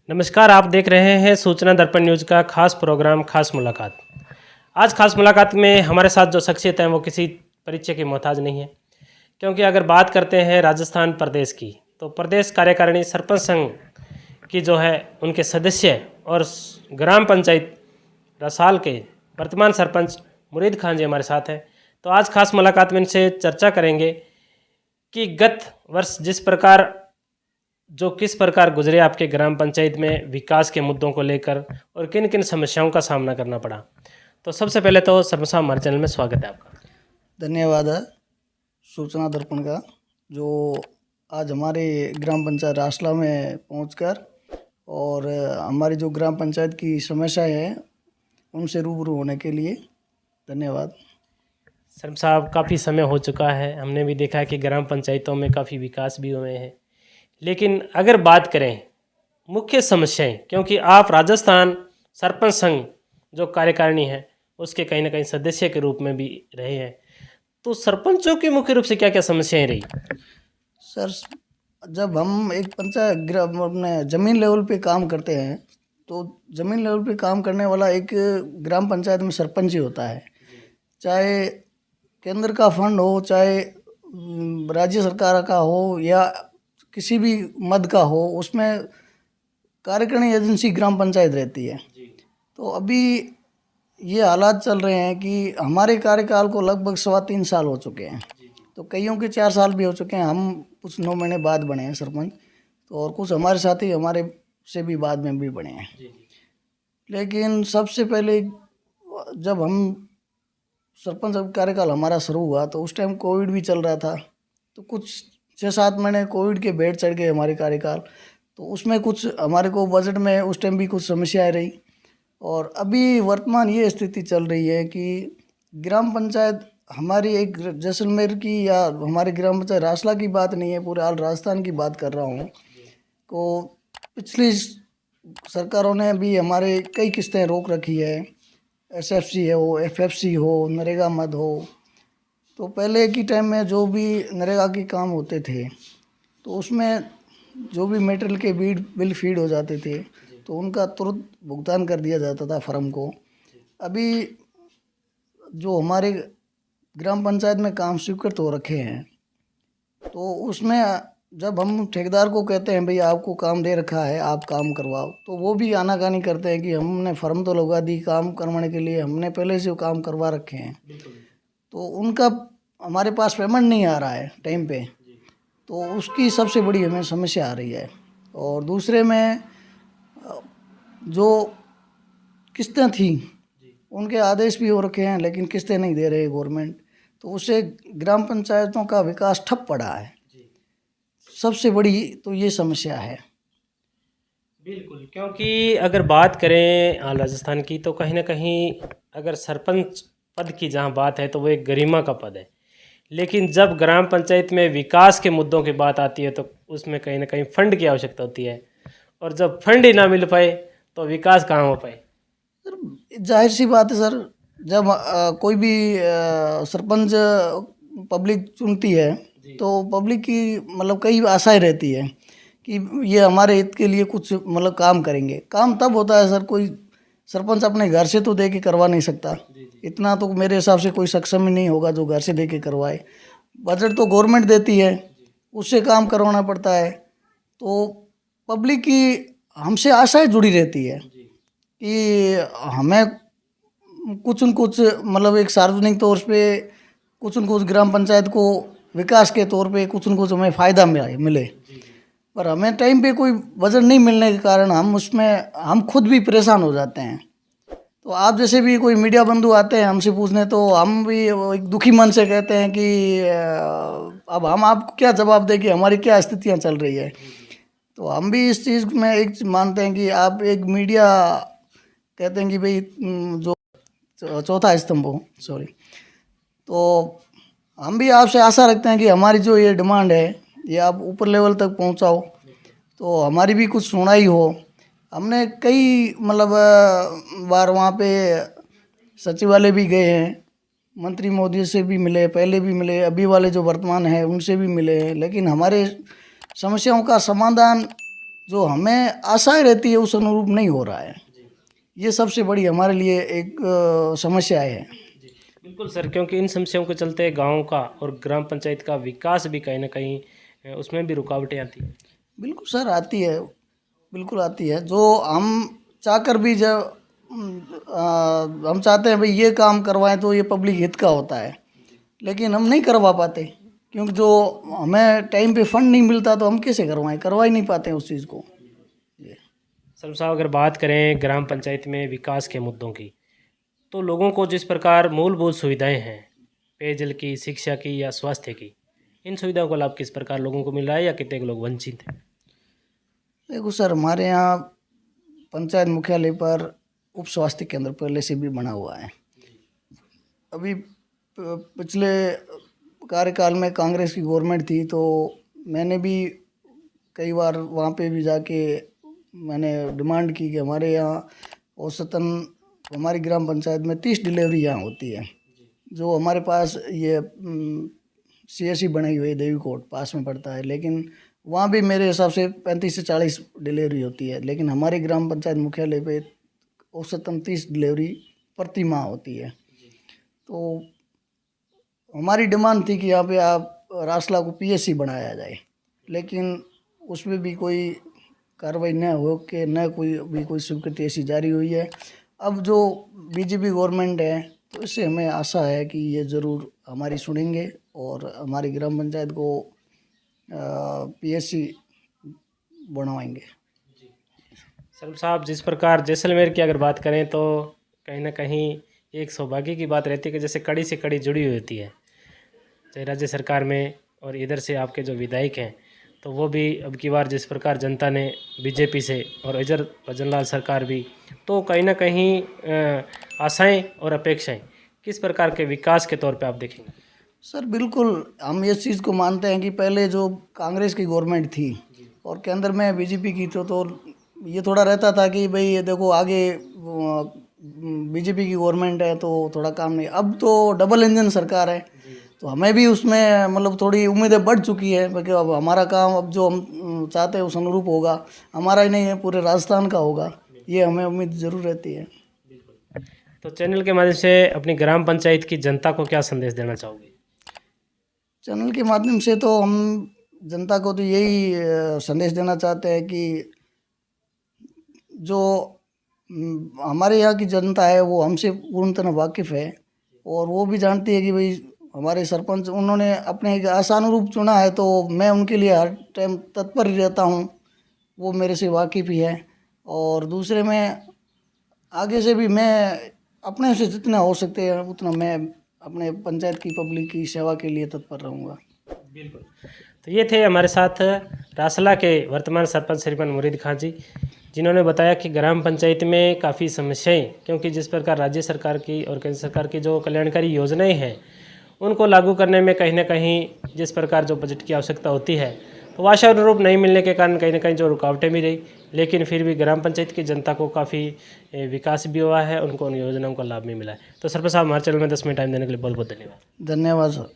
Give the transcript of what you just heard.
नमस्कार, आप देख रहे हैं सूचना दर्पण न्यूज़ का खास प्रोग्राम खास मुलाकात। आज खास मुलाकात में हमारे साथ जो शख्सियत हैं वो किसी परिचय की मोहताज नहीं है, क्योंकि अगर बात करते हैं राजस्थान प्रदेश की तो प्रदेश कार्यकारिणी सरपंच संघ की जो है उनके सदस्य और ग्राम पंचायत रसाल के वर्तमान सरपंच मुरीद खान जी हमारे साथ हैं। तो आज खास मुलाकात में इनसे चर्चा करेंगे कि गत वर्ष किस प्रकार गुजरे आपके ग्राम पंचायत में विकास के मुद्दों को लेकर और किन किन समस्याओं का सामना करना पड़ा। तो सबसे पहले तो सरपंच साहब हमारे चैनल में स्वागत है आपका। धन्यवाद है सूचना दर्पण का, जो आज हमारे ग्राम पंचायत रासला में पहुंचकर और हमारी जो ग्राम पंचायत की समस्याएं हैं उनसे रूबरू होने के लिए धन्यवाद। सरपंच साहब, काफ़ी समय हो चुका है, हमने भी देखा है कि ग्राम पंचायतों में काफ़ी विकास भी हुए हैं, लेकिन अगर बात करें मुख्य समस्याएं, क्योंकि आप राजस्थान सरपंच संघ जो कार्यकारिणी है उसके कहीं ना कहीं सदस्य के रूप में भी रहे हैं, तो सरपंचों की मुख्य रूप से क्या क्या समस्याएं रही? सर, जब हम एक पंचायत अपने ज़मीन लेवल पे काम करते हैं तो ज़मीन लेवल पे काम करने वाला एक ग्राम पंचायत में सरपंच ही होता है। चाहे केंद्र का फंड हो, चाहे राज्य सरकार का हो या किसी भी मद का हो, उसमें कार्यकारिणी एजेंसी ग्राम पंचायत रहती है। तो अभी ये हालात चल रहे हैं कि हमारे कार्यकाल को लगभग 3.25 साल हो चुके हैं, तो कईयों के 4 साल भी हो चुके हैं। हम कुछ 9 महीने बाद बने हैं सरपंच, तो और कुछ हमारे साथी हमारे से भी बाद में भी बने हैं। लेकिन सबसे पहले जब हम सरपंच कार्यकाल हमारा शुरू हुआ तो उस टाइम कोविड भी चल रहा था, तो कुछ 6-7 महीने कोविड के भेंट चढ़ गए हमारे कार्यकाल। तो उसमें कुछ हमारे को बजट में उस टाइम भी कुछ समस्याएं रही। और अभी वर्तमान ये स्थिति चल रही है कि ग्राम पंचायत हमारी एक जैसलमेर की या हमारे ग्राम पंचायत रासला की बात नहीं है, पूरे ऑल राजस्थान की बात कर रहा हूँ। को पिछली सरकारों ने भी हमारे कई किस्तें रोक रखी है, SFC हो, FFC हो, नरेगा मद हो। तो पहले की टाइम में जो भी नरेगा के काम होते थे तो उसमें जो भी मटेरियल के बिल फीड हो जाते थे तो उनका तुरंत भुगतान कर दिया जाता था फर्म को। अभी जो हमारे ग्राम पंचायत में काम स्वीकृत हो रखे हैं तो उसमें जब हम ठेकेदार को कहते हैं भाई आपको काम दे रखा है, आप काम करवाओ, तो वो भी आनाकानी करते हैं कि हमने फर्म तो लगवा दी, काम करवाने के लिए हमने पहले से काम करवा रखे हैं, तो उनका हमारे पास पेमेंट नहीं आ रहा है टाइम पे। तो उसकी सबसे बड़ी हमें समस्या आ रही है। और दूसरे में जो किस्तें थी उनके आदेश भी हो रखे हैं लेकिन किस्तें नहीं दे रहे गवर्नमेंट, तो उससे ग्राम पंचायतों का विकास ठप पड़ा है। सबसे बड़ी तो ये समस्या है। बिल्कुल, क्योंकि अगर बात करें राजस्थान की तो कहीं ना कहीं अगर सरपंच पद की जहाँ बात है तो वो एक गरिमा का पद है, लेकिन जब ग्राम पंचायत में विकास के मुद्दों की बात आती है तो उसमें कहीं ना कहीं फंड की आवश्यकता होती है, और जब फंड ही ना मिल पाए तो विकास कहाँ हो पाए। जाहिर सी बात है सर, जब कोई भी सरपंच पब्लिक चुनती है तो पब्लिक की मतलब कई आशाएं रहती है कि ये हमारे हित के लिए कुछ मतलब काम करेंगे। काम तब होता है सर, कोई सरपंच अपने घर से तो दे के करवा नहीं सकता, इतना तो मेरे हिसाब से कोई सक्षम ही नहीं होगा जो घर से दे के करवाए। बजट तो गवर्नमेंट देती है, उससे काम करवाना पड़ता है। तो पब्लिक की हमसे आशाएं जुड़ी रहती है कि हमें कुछ न कुछ मतलब एक सार्वजनिक तौर पे कुछ न कुछ ग्राम पंचायत को विकास के तौर पे कुछ न कुछ हमें फ़ायदा मिले। पर हमें टाइम पे कोई बजट नहीं मिलने के कारण हम खुद भी परेशान हो जाते हैं। तो आप जैसे भी कोई मीडिया बंधु आते हैं हमसे पूछने, तो हम भी एक दुखी मन से कहते हैं कि अब हम आपको क्या जवाब दें कि हमारी क्या स्थितियाँ चल रही है। तो हम भी इस चीज़ में एक मानते हैं कि आप एक मीडिया कहते हैं कि भाई जो चौथा स्तंभ हो, सॉरी, तो हम भी आपसे आशा रखते हैं कि हमारी जो ये डिमांड है ये आप ऊपर लेवल तक पहुंचाओ तो हमारी भी कुछ सुनाई हो। हमने कई मतलब बार वहाँ पे सचिवालय भी गए हैं, मंत्री महोदय से भी मिले, पहले भी मिले, अभी वाले जो वर्तमान है उनसे भी मिले हैं, लेकिन हमारे समस्याओं का समाधान जो हमें आशाएं रहती है उस अनुरूप नहीं हो रहा है। ये सबसे बड़ी हमारे लिए एक समस्या है। बिल्कुल सर, क्योंकि इन समस्याओं के चलते गांव का और ग्राम पंचायत का विकास भी कहीं ना कहीं उसमें भी रुकावटें आती हैं। बिल्कुल सर, आती है, बिल्कुल आती है। जो हम चाहकर भी जब हम चाहते हैं भाई ये काम करवाएं तो ये पब्लिक हित का होता है, लेकिन हम नहीं करवा पाते, क्योंकि जो हमें टाइम पे फंड नहीं मिलता तो हम कैसे करवा ही नहीं पाते हैं उस चीज़ को। सर साहब, अगर बात करें ग्राम पंचायत में विकास के मुद्दों की, तो लोगों को जिस प्रकार मूलभूत सुविधाएं हैं, पेयजल की, शिक्षा की या स्वास्थ्य की, इन सुविधाओं का लाभ किस प्रकार लोगों को मिल रहा है या कितने लोग वंचित हैं? देखो सर, हमारे यहाँ पंचायत मुख्यालय पर उप स्वास्थ्य केंद्र पहले से भी बना हुआ है। अभी पिछले कार्यकाल में कांग्रेस की गवर्नमेंट थी तो मैंने भी कई बार वहाँ पे भी जाके मैंने डिमांड की कि हमारे यहाँ औसतन हमारी ग्राम पंचायत में 30 डिलीवरी यहाँ होती है। जो हमारे पास ये CSC बनाई हुई देवी कोट पास में पड़ता है, लेकिन वहाँ भी मेरे हिसाब से 35 से 40 डिलीवरी होती है, लेकिन हमारी ग्राम पंचायत मुख्यालय पे औसतन 30 डिलीवरी प्रति माह होती है। तो हमारी डिमांड थी कि यहाँ पे आप रासला को PSC बनाया जाए, लेकिन उसमें भी कोई कार्रवाई न हो के न कोई स्वीकृति ऐसी जारी हुई है। अब जो BJP गवर्नमेंट है तो इससे हमें आशा है कि ये ज़रूर हमारी सुनेंगे और हमारी ग्राम पंचायत को PSC बनवाएंगे। सर साहब, जिस प्रकार जैसलमेर की अगर बात करें तो कहीं ना कहीं एक सौभाग्य की बात रहती है कि जैसे कड़ी से कड़ी जुड़ी हुई होती है, चाहे राज्य सरकार में और इधर से आपके जो विधायक हैं, तो वो भी अब की बार जिस प्रकार जनता ने BJP से और इधर भजनलाल सरकार भी, तो कहीं ना कहीं आशाएं और अपेक्षाएं किस प्रकार के विकास के तौर पे आप देखेंगे? सर बिल्कुल, हम इस चीज़ को मानते हैं कि पहले जो कांग्रेस की गवर्नमेंट थी और केंद्र में BJP की तो ये थोड़ा रहता था कि भाई ये देखो आगे BJP की गवर्नमेंट है तो थोड़ा काम नहीं। अब तो डबल इंजन सरकार है तो हमें भी उसमें मतलब थोड़ी उम्मीदें बढ़ चुकी है क्योंकि अब हमारा काम अब जो हम चाहते हैं उस अनुरूप होगा, हमारा ही नहीं है पूरे राजस्थान का होगा, ये हमें उम्मीद ज़रूर रहती है। तो चैनल के माध्यम से अपनी ग्राम पंचायत की जनता को क्या संदेश देना चाहोगे? चैनल के माध्यम से तो हम जनता को तो यही संदेश देना चाहते हैं कि जो हमारे यहाँ की जनता है वो हमसे पूर्णतः वाकिफ़ है और वो भी जानती है कि भाई हमारे सरपंच उन्होंने अपने एक आशानुरूप चुना है तो मैं उनके लिए हर टाइम तत्पर ही रहता हूँ, वो मेरे से वाकिफ़ ही है। और दूसरे में आगे से भी मैं अपने से जितना हो सकते हैं उतना मैं अपने पंचायत की पब्लिक की सेवा के लिए तत्पर रहूँगा। बिल्कुल। तो ये थे हमारे साथ रासला के वर्तमान सरपंच श्रीमान मुरीद खां जी, जिन्होंने बताया कि ग्राम पंचायत में काफ़ी समस्याएं, क्योंकि जिस प्रकार राज्य सरकार की और केंद्र सरकार की जो कल्याणकारी योजनाएं हैं उनको लागू करने में कहीं ना कहीं जिस प्रकार जो बजट की आवश्यकता होती है तो आशा अनुरूप नहीं मिलने के कारण कहीं ना कहीं जो रुकावटें भी रही, लेकिन फिर भी ग्राम पंचायत की जनता को काफ़ी विकास भी हुआ है, उनको उन योजनाओं का लाभ भी मिला है। तो सरपंच साहब, हमारे चैनल में 10 मिनट टाइम देने के लिए बहुत बहुत धन्यवाद। धन्यवाद सर।